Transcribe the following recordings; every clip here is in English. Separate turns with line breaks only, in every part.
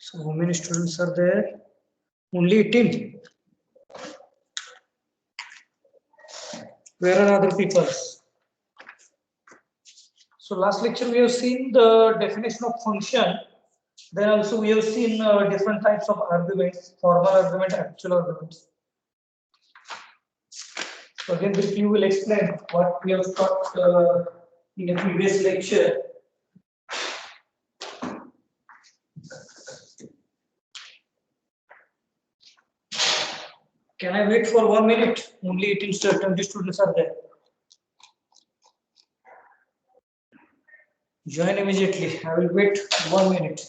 So how many students are there? Only 18. Where are other people? So last lecture we have seen the definition of function. Then also we have seen different types of arguments, formal argument, actual arguments. So again, briefly we will explain what we have taught in the previous lecture. Can I wait for 1 minute? Only 18 20 students are there. Join immediately. I will wait 1 minute.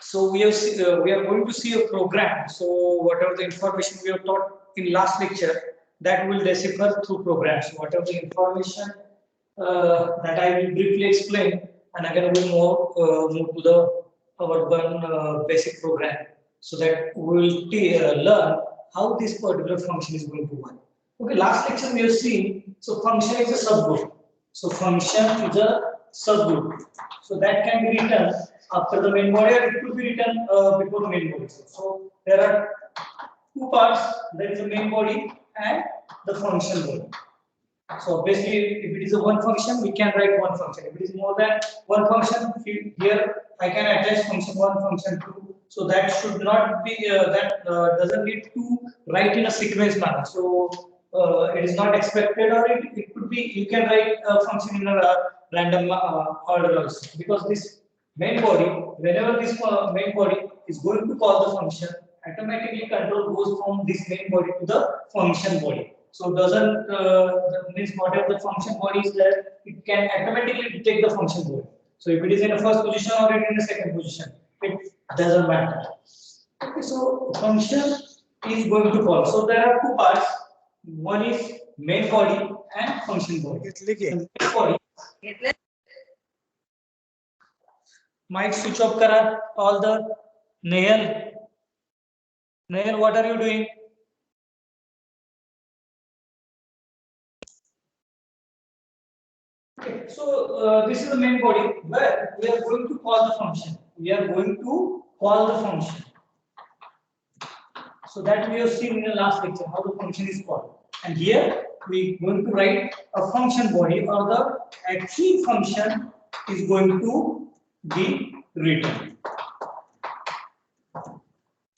So we are going to see a program. So whatever the information we have taught in last lecture, that will decipher through programs. So whatever the information that I will briefly explain, and again we will move to the our one basic program, so that we will learn how this particular function is going to work. Okay, last lecture we have seen. So function is a subgroup. So function is a subgroup. So that can be written after the main body, or it could be written before the main body. So there are two parts. There is the main body and the function body. So obviously, if it is a one function, we can write one function. If it is more than one function, here I can attach function 1, function 2. So that should not be doesn't need to write in a sequence manner. So it is not expected, or it could be you can write a function in a random order also, because this main body, whenever this main body is going to call the function, automatically control goes from this main body to the function body. So doesn't means whatever the function body is there, it can automatically detect the function body. So if it is in the first position or it is in the second position, it doesn't matter. Okay, so function is going to call. So there are two parts. One is main body and function body. Main body. Mic switch off kara all the Nehal. Nehal, what are you doing? Okay, so this is the main body where we are going to call the function. We are going to call the function. So that we have seen in the last lecture how the function is called. And here we are going to write a function body, or the actual function is going to be written.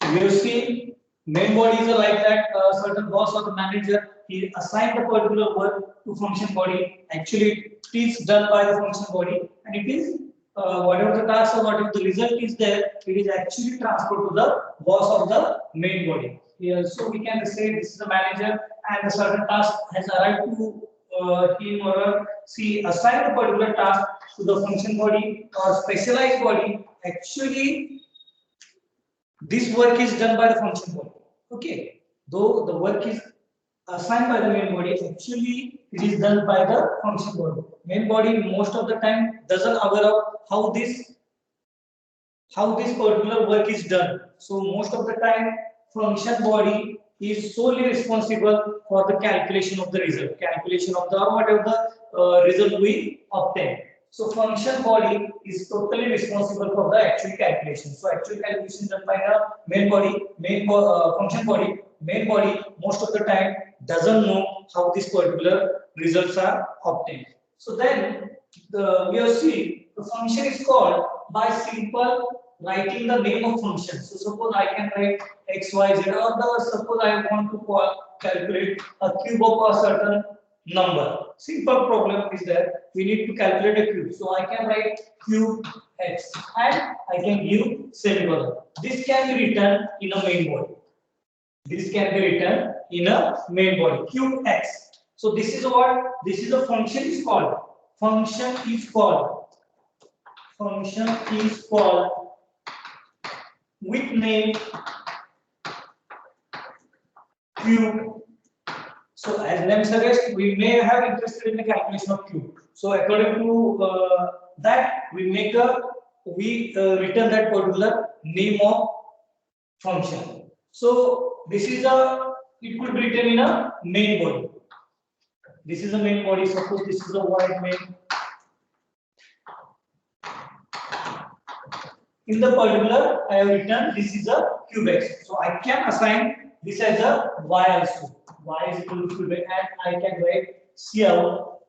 We have seen main body is like that certain boss or the manager, he assigned the particular work to function body. Actually, it is done by the function body, and it is whatever the task or whatever the result is there, it is actually transferred to the boss of the main body. Here, so we can say this is the manager, and a certain task has arrived to him or her. She assigned a particular task to the function body or specialized body. Actually, this work is done by the function body. Okay, though the work is assigned by the main body, actually it is done by the function body. Main body most of the time doesn't aware of how this particular work is done. So most of the time, function body is solely responsible for the calculation of the result, calculation of the whatever the result we obtain. So function body is totally responsible for the actual calculation. So actual calculation done by the main body, function body, main body most of the time doesn't know how these particular results are obtained. So then we will see the function is called by simple writing the name of function. So suppose I can write x, y, z, or suppose I want to calculate a cube of a certain number. Simple problem is that we need to calculate a cube. So I can write cube x and I can give semicolon. This can be written in a main body. This can be written in a main body. Cube x. So this is what this is a function is called. Function is called with name cube. So as name suggests, we may have interested in the calculation of cube. So according to that, we return that particular name of function. So this is it could be written in a main body. This is a main body. Suppose this is a void main. In the particular, I have written this is a cube x. So I can assign this as a y also. Y is equal to cube x, and I can write Cout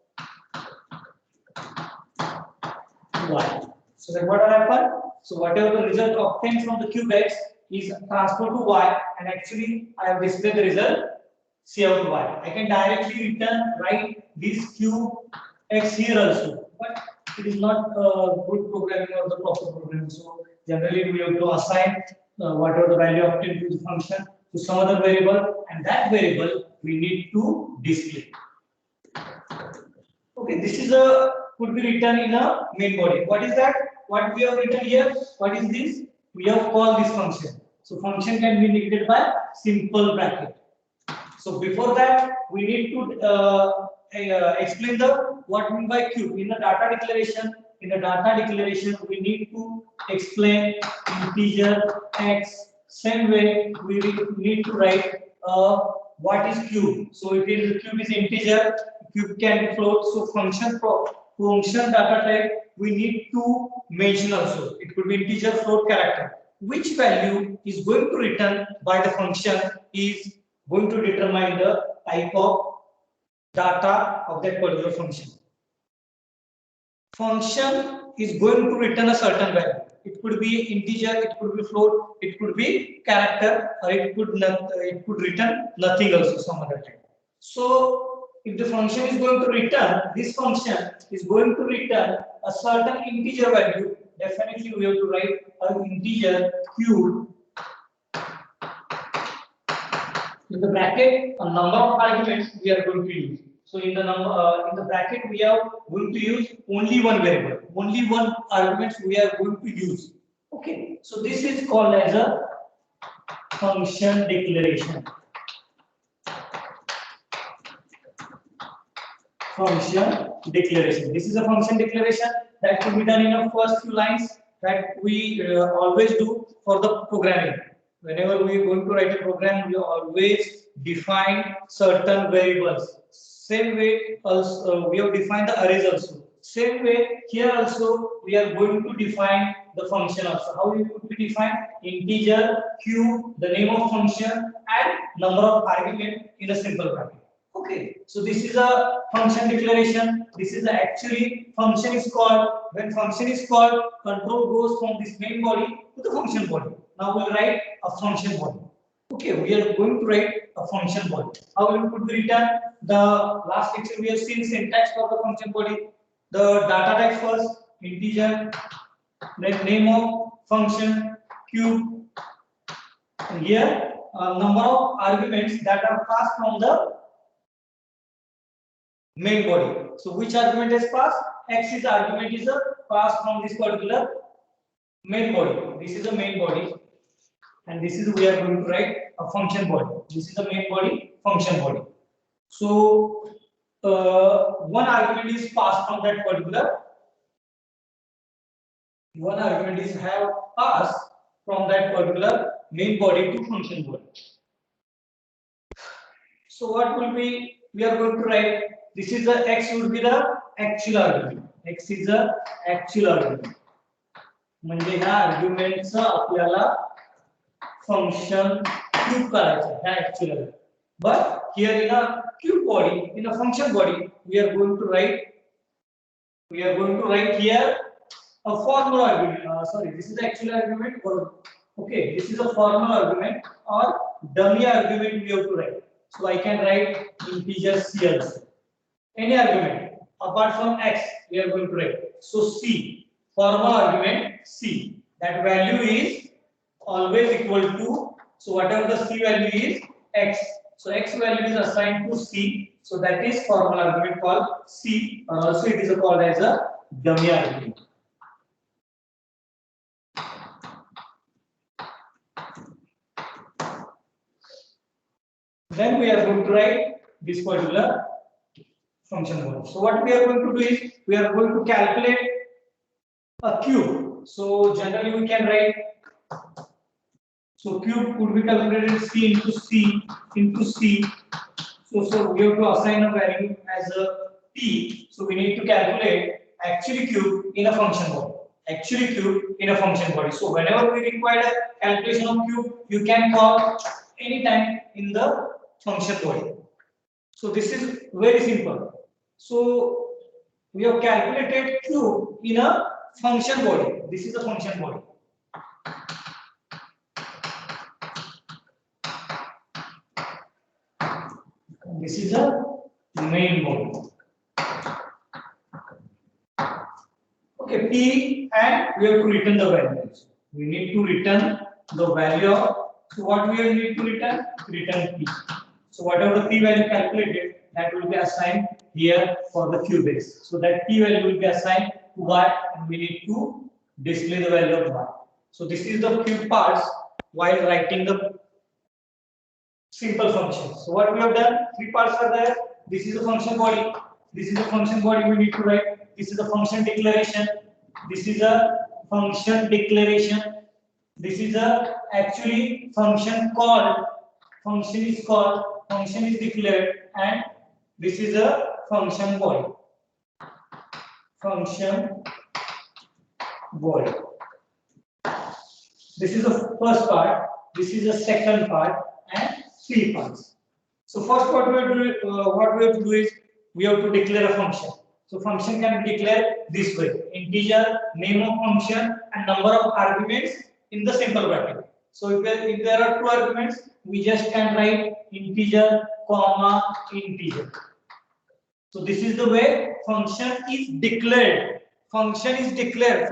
y. So then what will happen? So whatever the result obtained from the cube x is transferred to y, and actually I have displayed the result Cout y. I can directly write this cube x here also, but it is not good programming or the proper programming. So generally we have to assign whatever the value obtained to the function to some other variable, and that variable we need to display. Okay, this is could be written in a main body. What is that? What we have written here? What is this? We have called this function. So function can be indicated by simple bracket. So before that, we need to explain the what mean by cube in the data declaration. In the data declaration, we need to explain integer x. Same way, we need to write what is cube. So if it is a cube is integer, cube can float. So function data type we need to mention also. It could be integer, float, character. Which value is going to return by the function is going to determine the type of data of that particular function. Function is going to return a certain value. It could be integer, it could be float, it could be character, or it could return nothing also some other time. So if the function is going to return, this function is going to return a certain integer value. Definitely we have to write an integer cube in the bracket a number of arguments we are going to use. So in the bracket we are going to use only one variable, only one argument we are going to use. Okay, so this is called as a function declaration. Function declaration. This is a function declaration that can be done in the first few lines that we always do for the programming. Whenever we are going to write a program, we always define certain variables. Same way, also we have defined the arrays also. Same way, here also we are going to define the function also. How it would be defined? Integer, cube, the name of function, and number of argument in a simple bracket. Okay, so this is a function declaration. This is actually function is called. When function is called, control goes from this main body to the function body. Now we'll write a function body. Okay, we are going to write a function body. How it could be written? The last lecture we have seen syntax for the function body. The data type first, integer, then name of function, cube. And here, number of arguments that are passed from the main body. So which argument is passed? X is argument is passed from this particular main body. This is the main body, and this is we are going to write a function body. This is the main body, function body. So one argument is passed from that particular. One argument is have passed from that particular main body to function body. So what will be? We are going to write. This is the x would be the actual argument. x is a actual argument. म्हणजे ह्या आर्ग्युमेंटचा आपल्याला function cube करायचं ह्या actual. But here in a cube body, in a function body, we are going to write here a formal argument. Sorry, this is the actual argument. Or okay, this is a formal argument or dummy argument we have to write. So I can write integer c also. Any argument apart from x we are going to write. So c, formal argument c, that value is always equal to, so whatever the c value is x, so x value is assigned to c, so that is formal argument called c, or also it is called as a dummy argument. Then we are going to write this particular function body. So what we are going to do is we are going to calculate a cube. So generally we can write, so cube could be calculated c into c into c. So we have to assign a value as a t. So we need to calculate actually cube in a function body. Actually cube in a function body. So whenever we require a calculation of cube, you can call anytime in the function body. So this is very simple. So we have calculated cube in a function body. This is a function body. This is a main body. Okay, p, and we have to return the values. We need to return the value of, so what we need to return? Return p. So whatever the p value calculated, that will be assigned here for the cube base. So that p value will be assigned to y, and we need to display the value of y. So this is the cube parts while writing the simple functions. So what we have done, three parts are there. This is a function body. This is a function body we need to write. This is a function declaration. This is a function declaration. This is a actually function called. Function is called. Function is declared, and this is a function body. Function body. This is the first part. This is the second part, and three parts. So first what we have to do is we have to declare a function. So function can be declared this way: integer, name of function, and number of arguments in the simple bracket. So if there are two arguments, we just can write integer, comma, integer. So this is the way function is declared. Function is declared.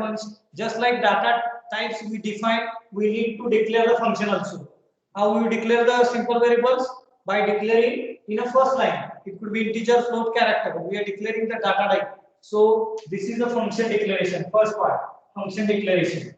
Just like data types we define, we need to declare the function also. How we declare the simple variables? By declaring in a first line. It could be integer, float, character. We are declaring the data type. So this is the function declaration. First part, function declaration.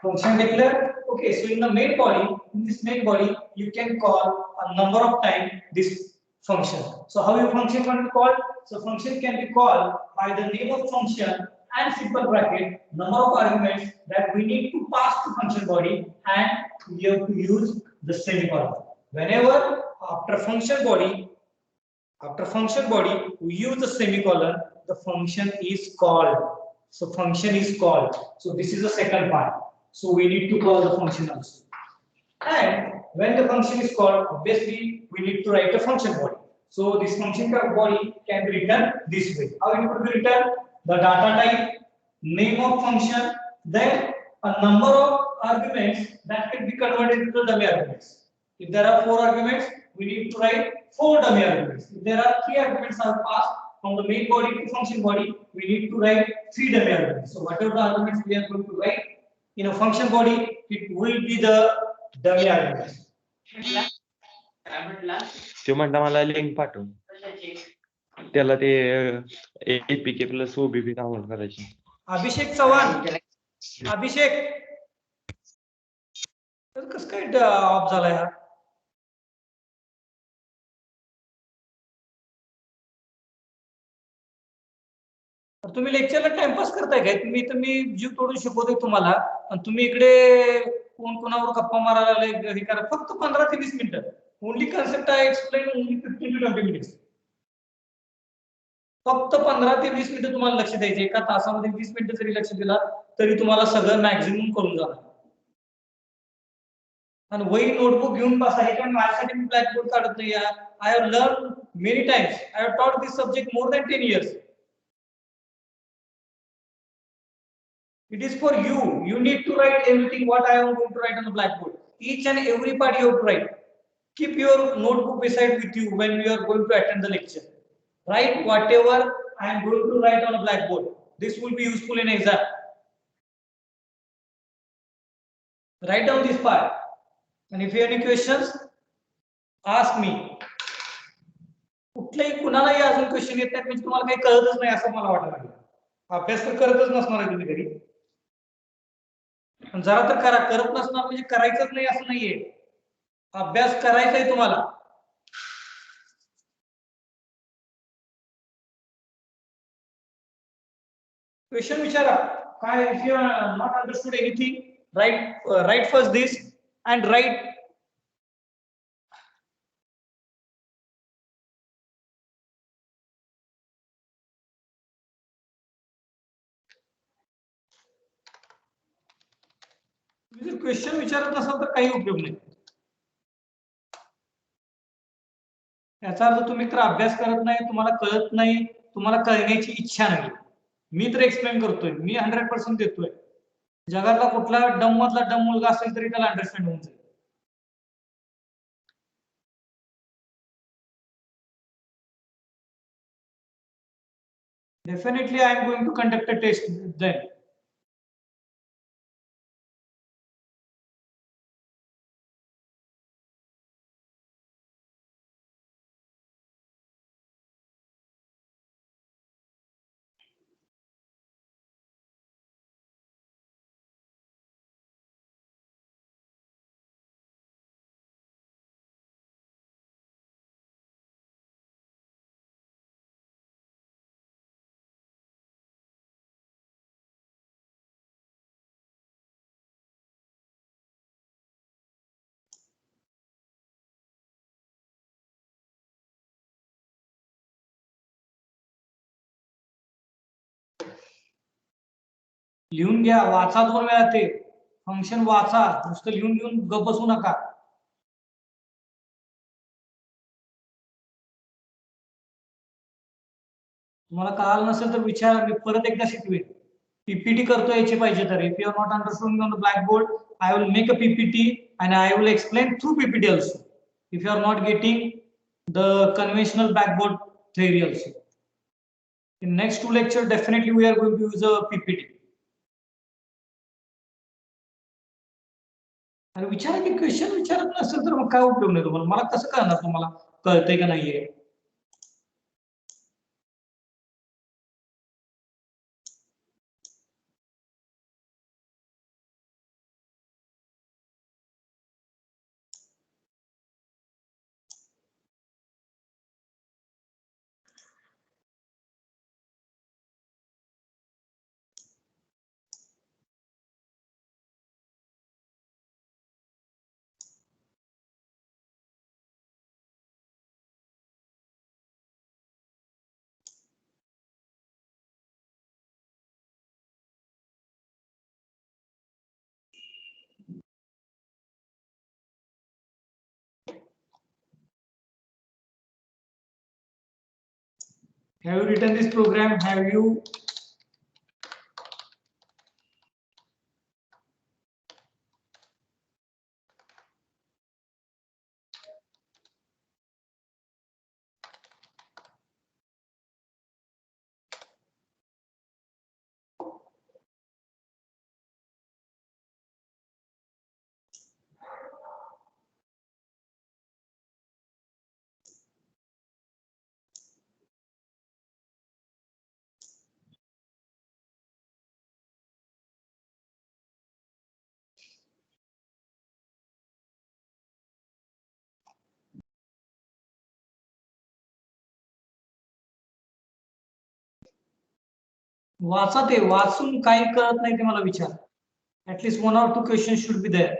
Function declare. Okay, so in the main body, in this main body, you can call a number of times this function. So how your function can be called? So function can be called by the name of function and simple bracket, number of arguments that we need to pass to function body, and we have to use the semicolon. Whenever after function body we use the semicolon, the function is called. So function is called. So this is the second part. So we need to call the function also. And when the function is called, obviously we need to write a function body. So this function body can be written this way. How it could be written? The data type, name of function, then a number of arguments that can be converted into dummy arguments. If there are 4 arguments, we need to write 4 dummy arguments. If there are 3 arguments are passed from the main body to function body, we need to write 3 dummy arguments. So whatever the arguments we are going to write in a function body, it will be the dummy arguments.
तो म्हणता मला link पाठव त्याला ते APK plus ओबीपी download करायची.
अभिषेक चव्हाण, अभिषेक तर कसं काय ऑफ झालाय हा? तुम्ही लेक्चरला टाइमपास करताय काय? तुम्ही जीव तोडून शिकवतोय तुम्हाला आणि तुम्ही इकडे कोण कोणावर गप्पा मारायला हे करा. फक्त 15 ते 20 मिनिटं. Only concept I explain only 15 to 20 minutes. फक्त 15 ते 20 मिनिटं तुम्हाला लक्ष द्यायचे. एका तासामध्ये 20 मिनिटं जरी लक्ष दिला तरी तुम्हाला सगळं मॅक्झिमम करून जाणार. आणि वही नोटबुक घेऊन बसा. हे पण माझ्यासाठी मी ब्लॅकबोर्ड काढत नाही. I have learn many times. I have taught this subject more than 10 years. It is for you. You need to write everything what I am going to write on the blackboard. Each and every part you have to write. Keep your notebook beside with you when you are going to attend the lecture. Write whatever I am going to write on a blackboard. This will be useful in exam. Write down this part. And if you have any questions, ask me. कुठल्याही कुणालाही अजून question येत नाहीत म्हणजे तुम्हाला काही कळतच नाही असं मला वाटलं लागलं. अभ्यास तर करतच नसणार आहे तुम्ही घरी. जरा तर करा. करत नसणार म्हणजे करायचंच नाही असं नाहीये. अभ्यास करायचा आहे तुम्हाला. क्वेश्चन विचारा. काय if you not understood anything, write first this and write. तुम्ही जर क्वेश्चन विचारत नसाल तर काही उपयोग नाही. याचा अर्थ तुम्ही तर अभ्यास करत नाही, तुम्हाला कळत नाही, तुम्हाला कळण्याची इच्छा नाही. मी तर एक्सप्लेन करतोय, मी 100% देतोय. जगातला कुठला डम मधला डम मुलगा असेल तरी त्याला अंडरस्टँड होऊन जाईल. Definitely, I am going to conduct a test then. लिहून घ्या, वाचा 2 वेळा ते फंक्शन वाचा. नुसतं लिहून घेऊन गप बसू नका. तुम्हाला कळालं नसेल तर विचारा, मी परत एकदा शिकवेन. पीपीटी करतो यायची पाहिजे तर. If you are not understanding on the blackboard, I will make a PPT and I will explain through PPT also. If you are not getting the conventional blackboard theory also. In next 2 lecture, definitely we are going to use a PPT. आणि विचारा की question विचारत नसेल तर मग काय उपयोग नाही तुम्हाला. मला कसं कळणार तुम्हाला कळतंय का नाहीये. Have you written this program? Have you? वाचा ते. वाचून काही कळत नाही ते मला विचार. At least 1 or 2 questions should be there.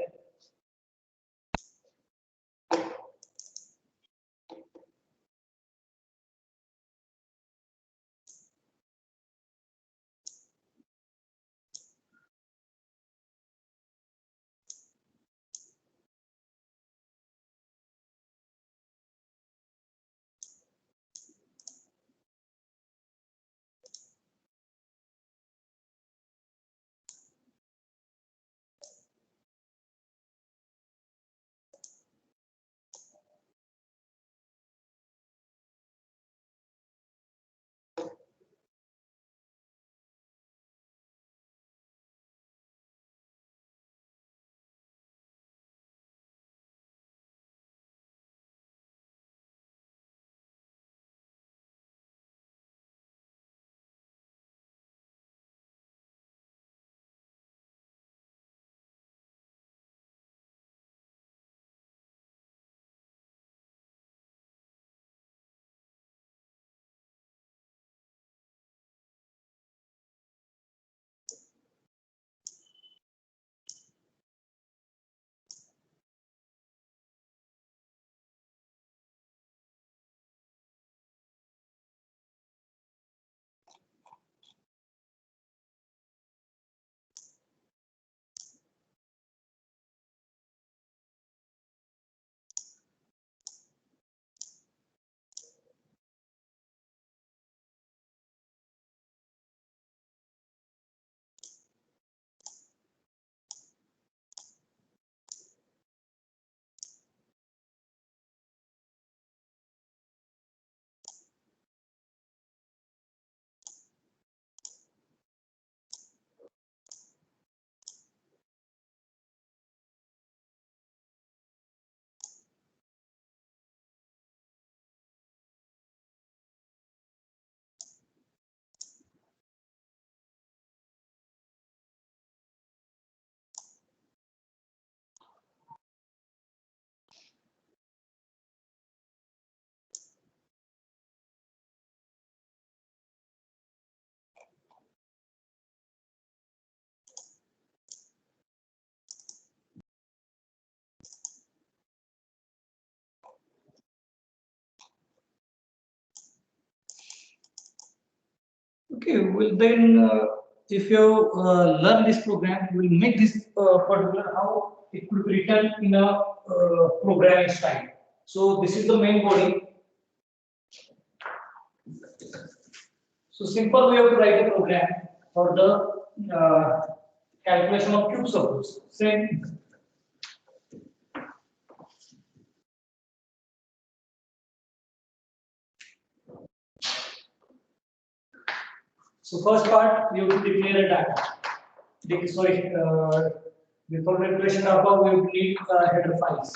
Okay, well then, if you learn this program, you will make this particular how it could be written in a programming style. So this is the main body. So simple way of write a program for the calculation of cube suppose. Same. So first part, you have to declare a data. Sorry, before calculation above, we will need header files.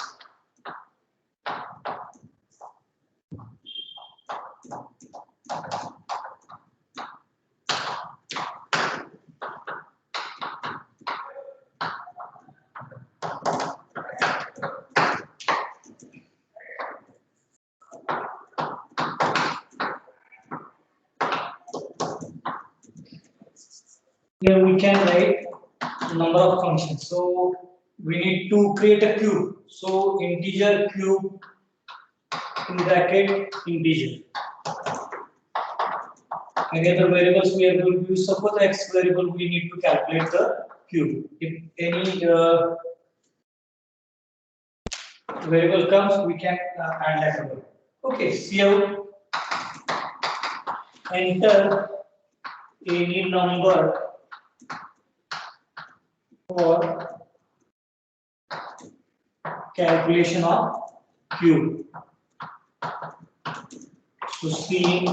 Here we can write number of functions. So we need to create a cube. So integer cube in bracket integer. Any other variables we are going to use? Suppose x variable we need to calculate the cube. If any variable comes, we can add that variable. Okay, cout enter any number for calculation of cube. So C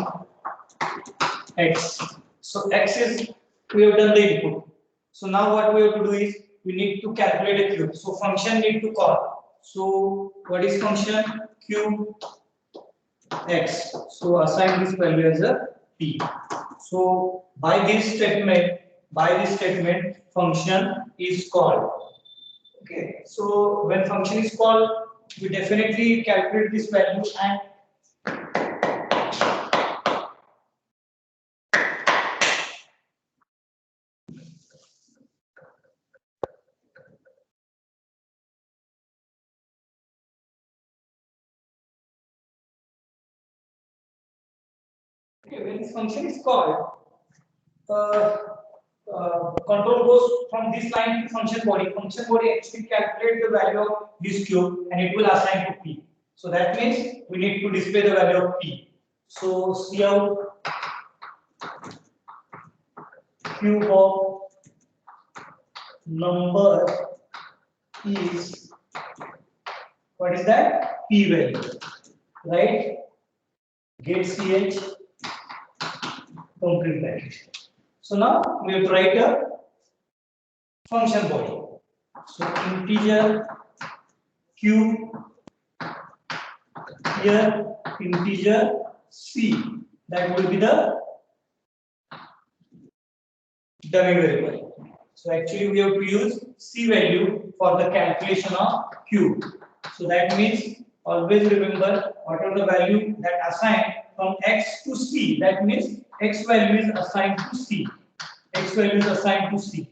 x. So x is we have done the input. So now what we have to do is we need to calculate a cube. So function need to call. So what is function? Cube x. So assign this value as a p. So by this statement, function is called. Okay. So when function is called, we definitely calculate this value and okay, when this function is called, control goes from this line to function body. Function body actually calculate the value of this cube and it will assign to p. So that means we need to display the value of p. So cout cube of number is, what is that? P value, right? Get ch complete bracket. So now we have to write a function body. So integer cube here integer c, that will be the dummy variable. So actually we have to use c value for the calculation of cube. So that means always remember whatever the value that assigned from x to c, that means x value is assigned to c. X value is assigned to c.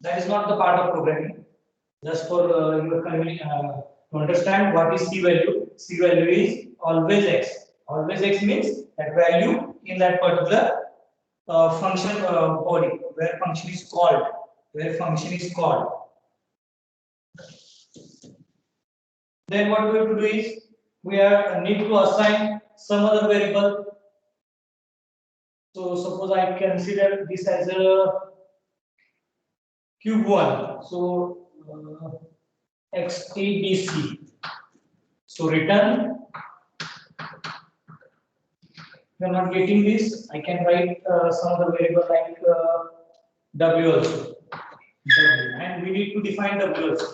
That is not the part of programming. Just for your to understand what is c value. C value is always x. Always x means that value in that particular function body where function is called. Where function is called. Then what we have to do is we need to assign some other variable. So suppose I consider this as a cube 1. So xabc. So return. If you are not getting this, I can write some other variable like w also. W. And we need to define w also.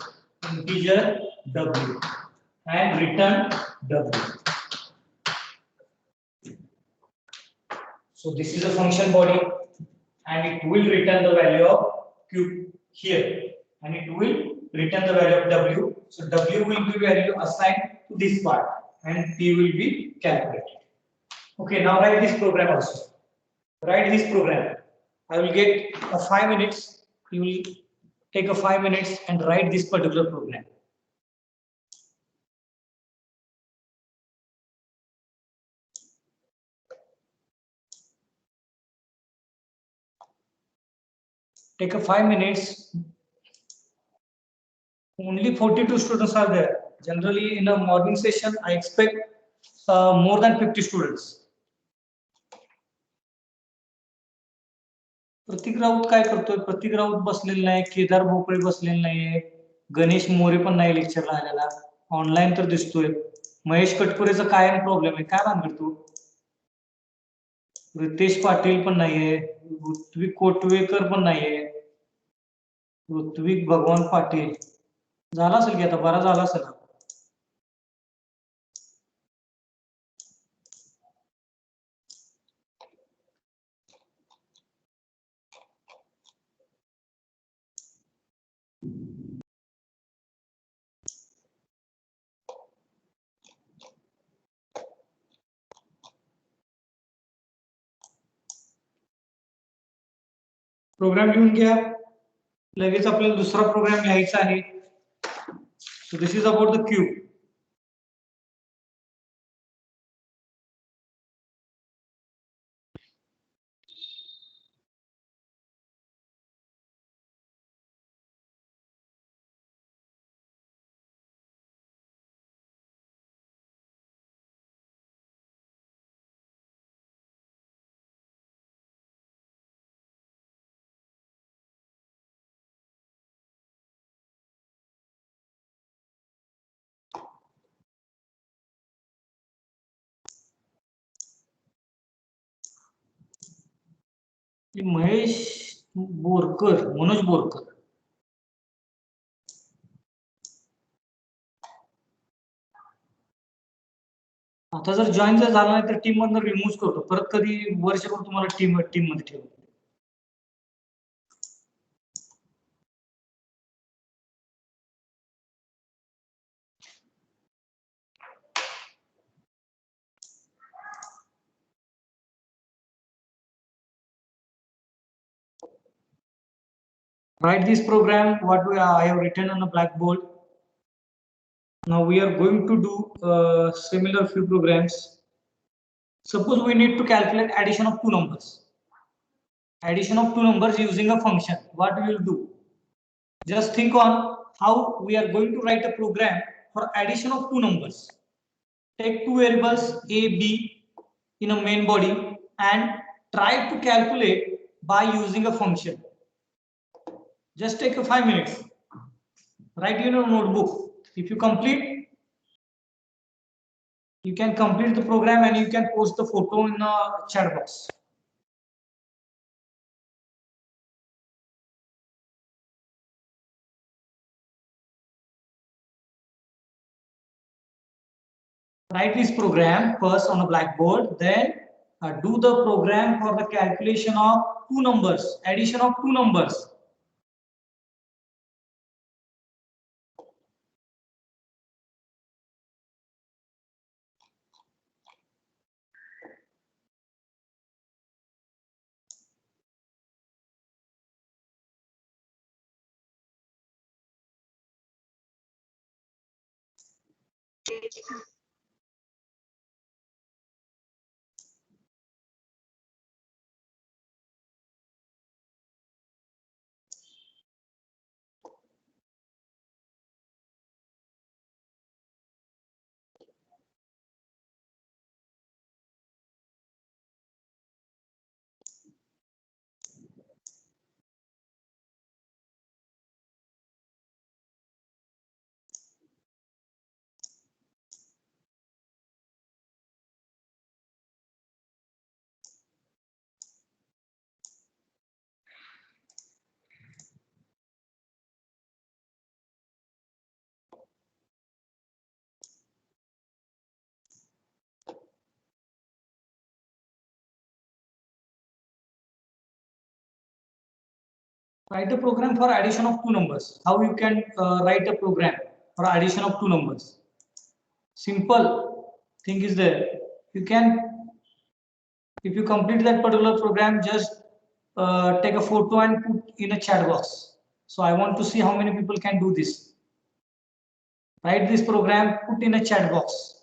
Integer w and return w. So this is a function body and it will return the value of cube here and it will return the value of w. So w will be value assigned to this part and p will be calculated. Okay, now write this program also. Write this program. I will get 5 minutes. You will take 5 minutes and write this particular program. Take a 5 minutes. Only 42 students are there. Generally, in a morning session, I expect more than 50 students. प्रतीक राऊत काय करतोय? प्रतीक राऊत बसलेला नाही, केदार भोपळे बसलेला नाहीये, गणेश मोरे पण नाही लेक्चरला आलेला, ऑनलाईन तर दिसतोय. महेश कटपुरेचा कायम प्रॉब्लेम आहे, काय भानगड तू? रितेश पाटील पण नाहीये, ऋत्विक कोटवेकर पण नाहीये, ऋत्विक भगवान पाटील झाला असेल की आता बरा झाला असेल. प्रोग्राम लिहून घ्या. लगेच आपल्याला दुसरा प्रोग्राम लिहायचा आहे. So this is about the cube. Mahesh Borkar, Manoj Borkar. आता जर जॉईन जर झाला नाही तर टीम मधून रिमूव्ह करतो. परत कधी वर्षभर तुम्हाला टीम मध्ये ठेवतो. Write this program what I have written on the blackboard. Now we are going to do similar few programs. Suppose we need to calculate addition of two numbers. Addition of two numbers using a function. What we will do? Just think on how we are going to write a program for addition of two numbers. Take two variables a, b in a main body and try to calculate by using a function. Just take 5 minutes. Write in your notebook. If you complete, you can complete the program and you can post the photo in the chat box. Write this program first on a blackboard, then do the program for the calculation of two numbers, addition of two numbers. Write a program for addition of two numbers. How you can write a program for addition of two numbers? Simple thing is there. You can, if you complete that particular program, just take a photo and put in a chat box. So I want to see how many people can do this. Write this program, put in a chat box.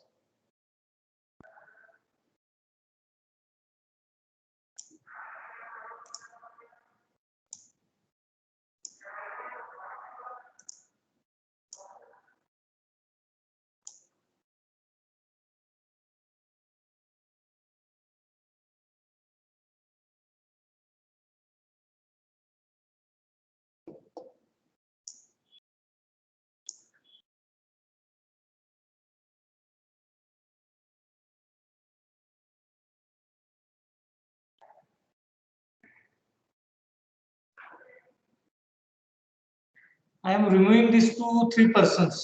I am removing these to 3 persons.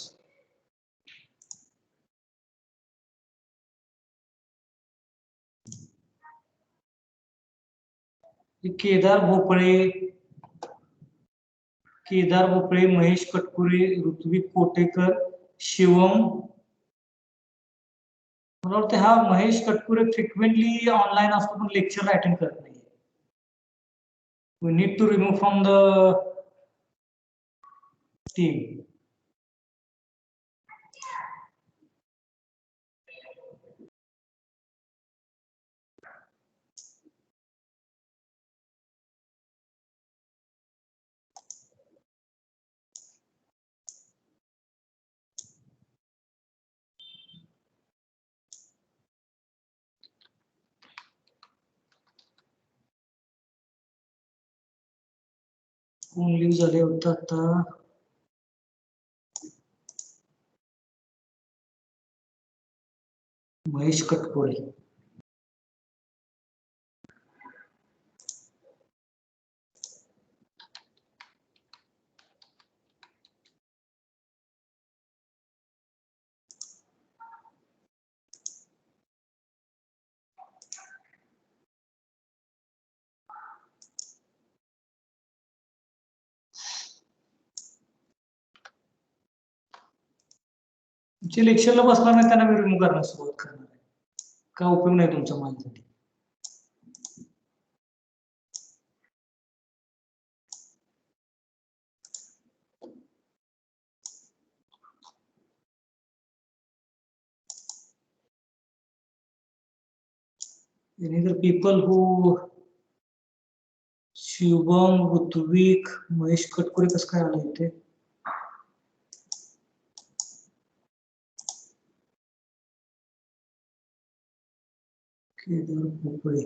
Kedar भोपळे, महेश कटकुरे, ऋत्विक कोटेकर, शिवम. मला वाटतं हा Mahesh कटकुरे frequently online असतो पण lecture attend करत नाही. We need to remove from the team. कोण live झाले होते आता? महेश कटकोळे. जे लेक्चरला बसणार नाही त्यांना मी रिमूव्ह करण्यास सुरुवात करणार आहे. काय उपयोग नाही तुमच्या माझ्यासाठी. Any other people who Shivam, Ritwik, Mahesh कटकुरे कसं काय आलं इथे? केदार भोपळे.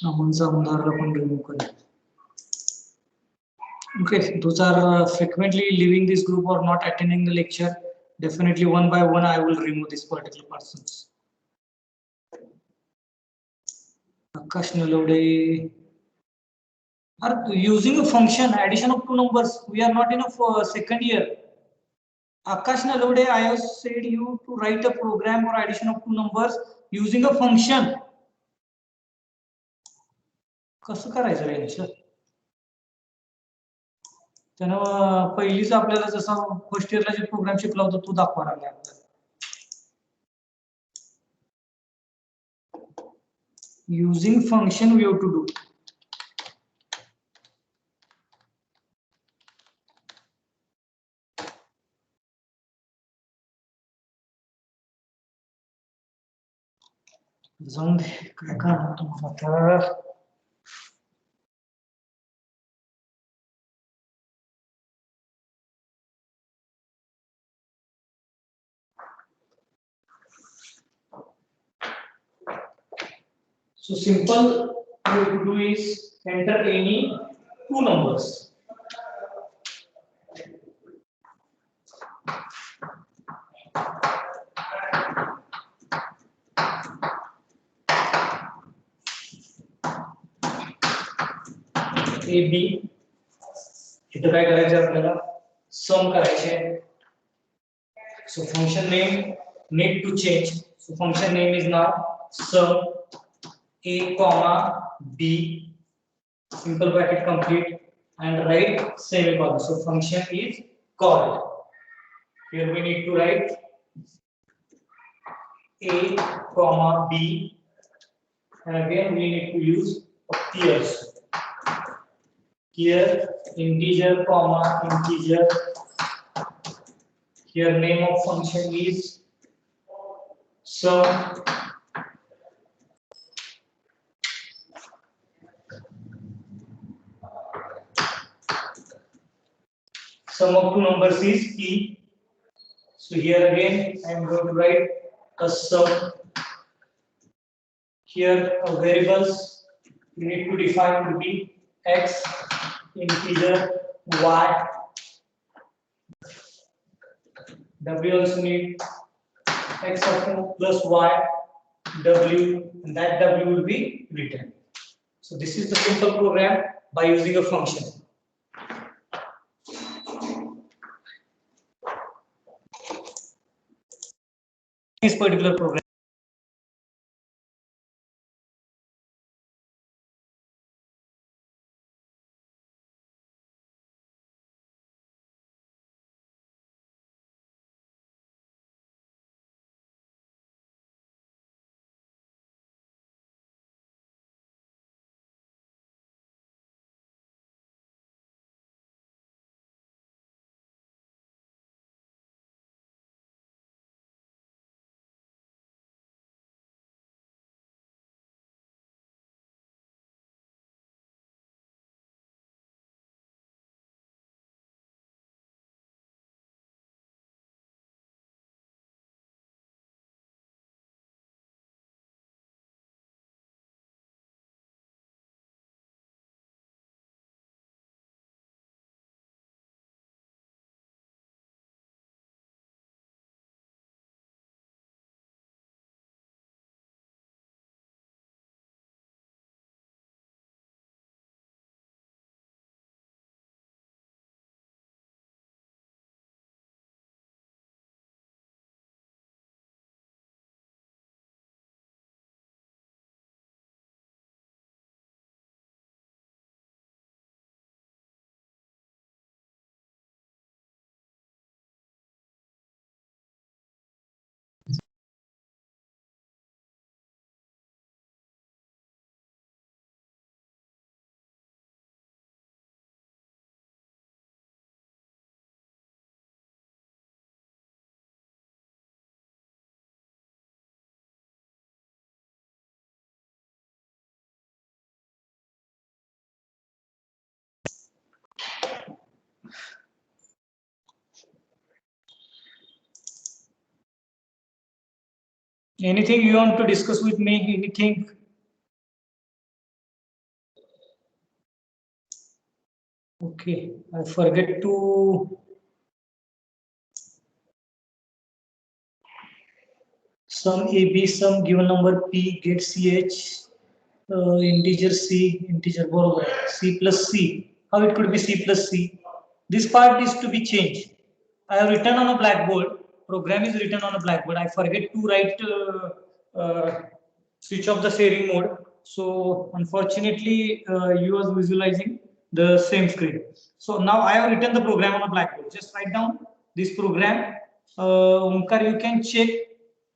Aman's Amdarla पण remove करेल. Okay, those are frequently leaving this group or not attending the lecture. Definitely one by one I will remove this particular persons. Akash Nalode. Are using a function addition of two numbers. We are not in a second year. Akash Nalode, I have said you to write a program for addition of two numbers using a function. कसं करायचं रे यांचं? त्यानं पहिलीच आपल्याला जसा first इयरला जे programme शिकला होता तो दाखवा लागला आपल्याला. Using function we have to do. जाऊन दे काय करणार तुम्हाला आता. So simple way to do is enter any two numbers. A B. इथं काय करायचं आपल्याला सम करायचे. So function name need to change. So function name is now sum A comma B, simple bracket complete, and write semicolon. So function is called. Here we need to write A, comma B, and again we need to use pairs. Here integer, comma integer. Here name of function is sum. Sum of two numbers is P. So here again I am going to write a sum. Here variables we need to define to be x, integer, y. We also need x of 2 plus y, w, and that w will be written. So this is the simple program by using a function. This particular program. Anything you want to discuss with me? Anything? Okay, I forget to sum AB, sum given number P, get CH, integer C, integer borrower, C plus C. How it could be C plus C? This part is to be changed. I have written on a blackboard. Program is written on a blackboard. I forget to write switch off the sharing mode. So unfortunately, you was visualizing the same screen. So now I have written the program on a blackboard. Just write down this program. Omkar, you can check.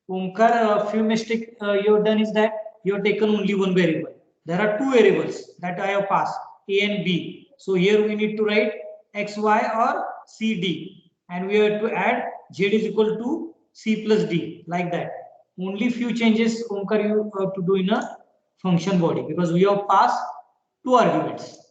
Omkar, a few mistake you have done is that you have taken only one variable. There are two variables that I have passed, A and B. So here we need to write x, y or c, d, and we have to add z is equal to c plus d, like that. Only few changes, Omkar, you have to do in a function body because we have passed two arguments.